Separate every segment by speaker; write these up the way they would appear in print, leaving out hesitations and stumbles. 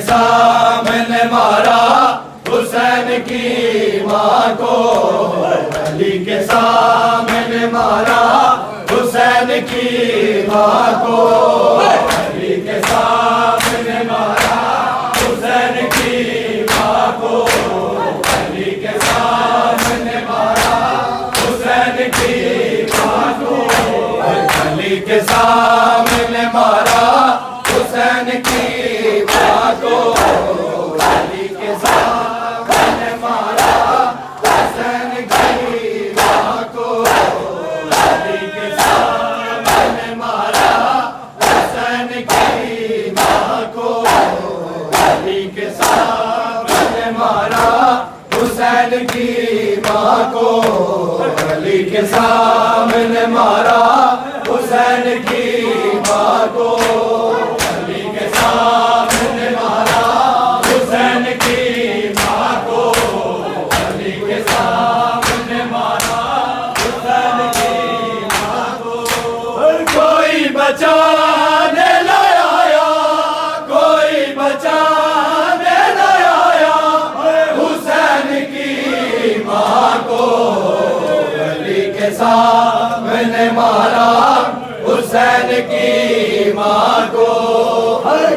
Speaker 1: सामने मारा हुसैन की माँ को, अली के सामने मारा हुसैन की माँ को, अली के सामने मारा हुसैन की माँ को, अली के सामने मारा हुसैन की माँ को, अली के सामने मारा हुसैन की माँ को, अली के सामने मारा हुसैन की माँ को, अली के सामने मारा हुसैन की माँ को, अली के सामने मारा हुसैन की माँ को, अली के सामने मारा हुसैन की माँ को, अली के सामने मारा हुसैन की माँ को, अली के सामने मारा हुसैन की माँ को। कोई बचाने न आया, कोई बचाने न आया हुसैन की माँ को, अली के सामने मारा हुसैन की माँ को।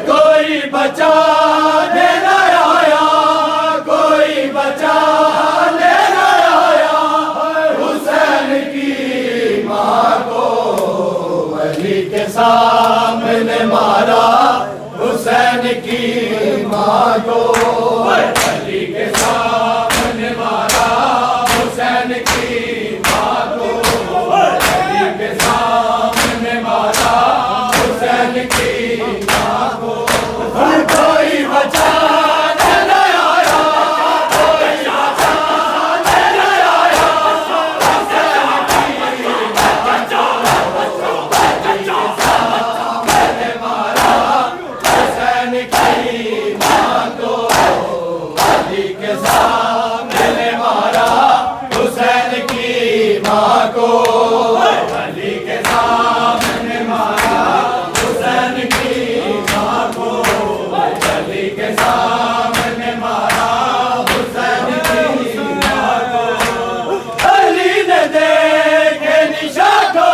Speaker 1: कोई बचाने न आया, कोई बचाने न आया हुसैन की माँ को, अली के सामने मारा हुसैन की माँ को, अली के सामने मारा हुसैन की माँ को, अली के सामने मारा हुसैन की माँ को। कोई बचाने न आया, कोई बचाने न आया हुसैन की माँ को, अली के सामने मारा हुसैन की माँ को, अली के सामने मारा हुसैन की माँ को, अली के सामने मारा हुसैन की माँ को, अली के सामने मारा हुसैन की माँ को। अली ने देखे निशा को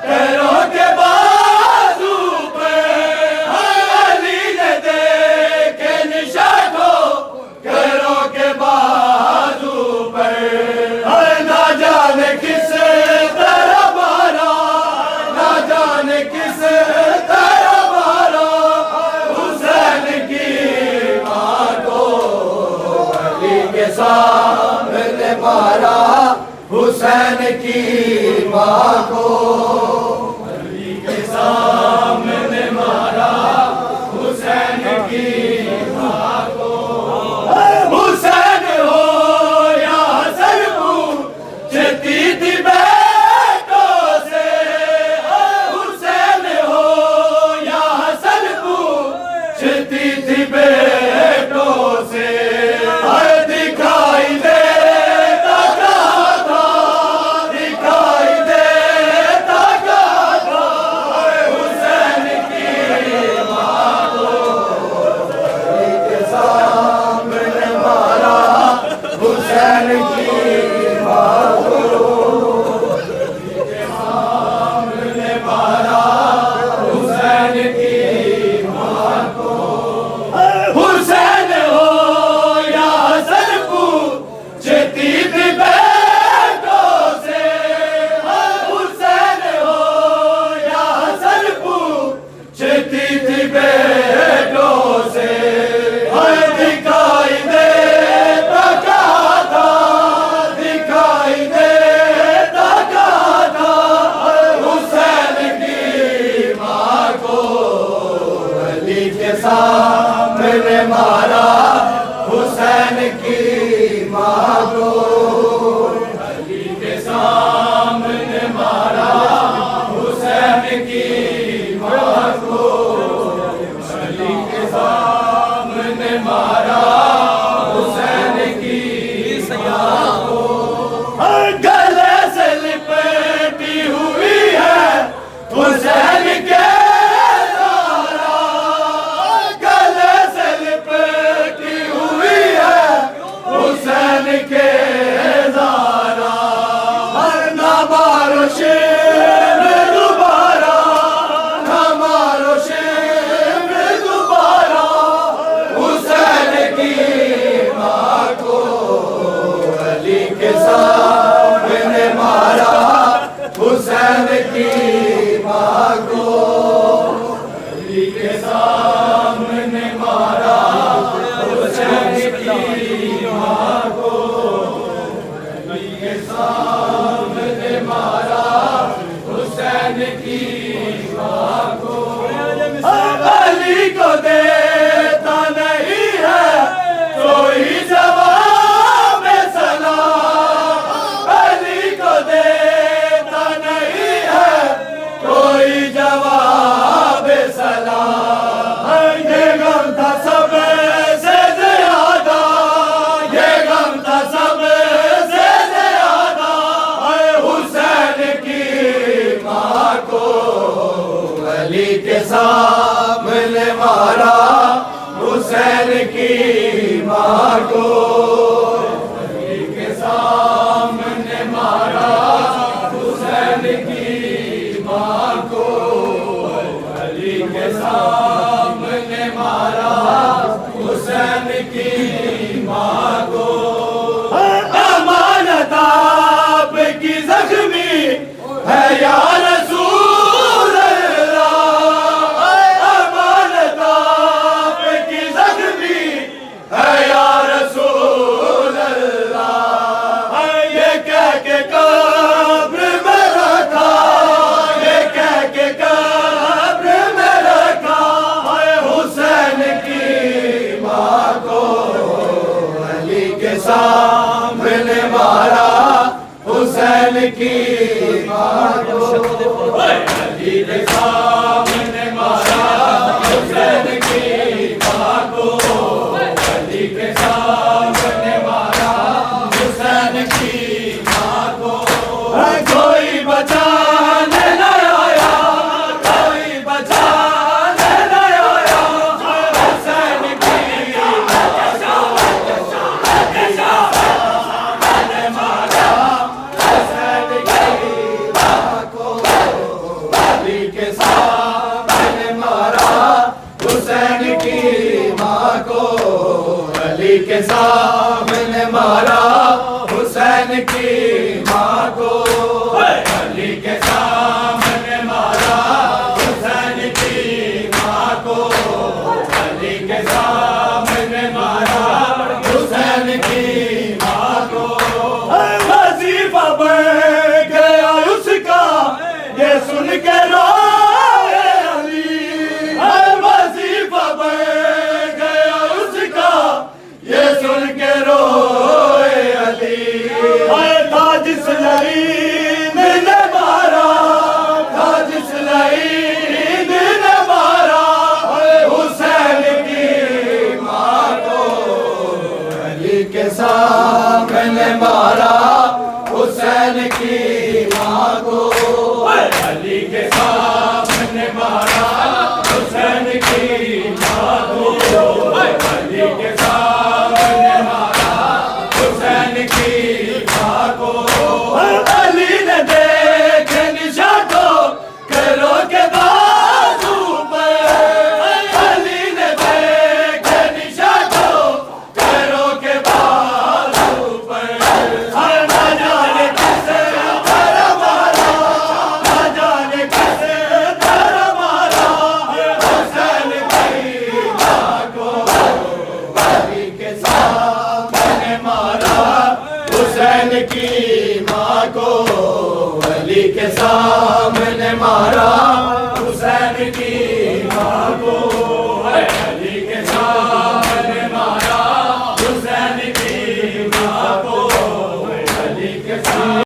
Speaker 1: पैरों के बाजू पे, अली ने देखे निशा को पैरों के बाजू पर, ना जाने किस तरह मारा, ना जाने किस तरह मारा हुसैन की माँ को, अली के सामने मारा हुसैन की माँ को, अली के सामने मारा हुसैन की माँ को। हुसैन हो या हसन पूछती थी बेटों से, हुसैन हो या हसन पूछती थी बेटों से, दिखाई देता क्या था, दिखाई देता क्या था हुसैन की माँ को, अली के सामने मारा हुसैन की माँ को, अली के सामने मारा हुसैन की माँ को। हुसैन हो या हसन पूछती थी बेटों से, हुसैन हो या हसन पूछती थी बेटों से, दिखाई देता क्या था, दिखाई देता क्या था हुसैन की माँ को, अली के सामने मारा हुसैन की माँ को, अली के सामने मारा हुसैन की माँ को, अली के सामने मारा हुसैन की माँ को। गले से लिपटी हुई है हुसैन के की माँ को अली के सामने मारा, हुसैन की माँ को अली के सामने मारा, हुसैन की माँ को। अमानत आपकी ज़ख्मी है या रसूल अल्लाह, अमानत आपकी ज़ख्मी है या रसूल अल्लाह। ये कह के कब्र में रखा, ये कह के कब्र में रखा, हुसैन की माँ को अली के सामने मारा, हुसैन की माँ को अली के सामने मारा, हुसैन की माँ को अली के सामने मारा, हुसैन की माँ को। कोई बचाने न आया, कोई बचाने न आया, हुसैन की माँ को सामने मारा, हुसैन की माँ को अली के सामने मारा, हुसैन की माँ को अली के सामने मारा, हुसैन की माँ को अली के सामने मारा, हुसैन की माँ को अली के सामने मारा, हुसैन की माँ को। वजीफा बढ़ गया उसका ये सुन के रोए अली, वजीफा बढ़ गया उसका ये सुन के रोए अली। था जिस लईन ने मारा, था जिस लईन ने मारा, हुसैन की माँ को अली के सामने मारा, हुसैन की माँ को अली के सामने मारा, हुसैन की माँ को अली के सामने मारा, हुसैन की माँ को। अली ने देखे निशान को करो के बाजू पर, अली ने देखे निशान को करो के बाजू पर। ना जाने किसे धरा मारा, ना जाने किसे धरा मारा, हुसैन की माँ को अली के सामने मारा, हुसैन की माँ को अली के सामने मारा, हुसैन की माँ को।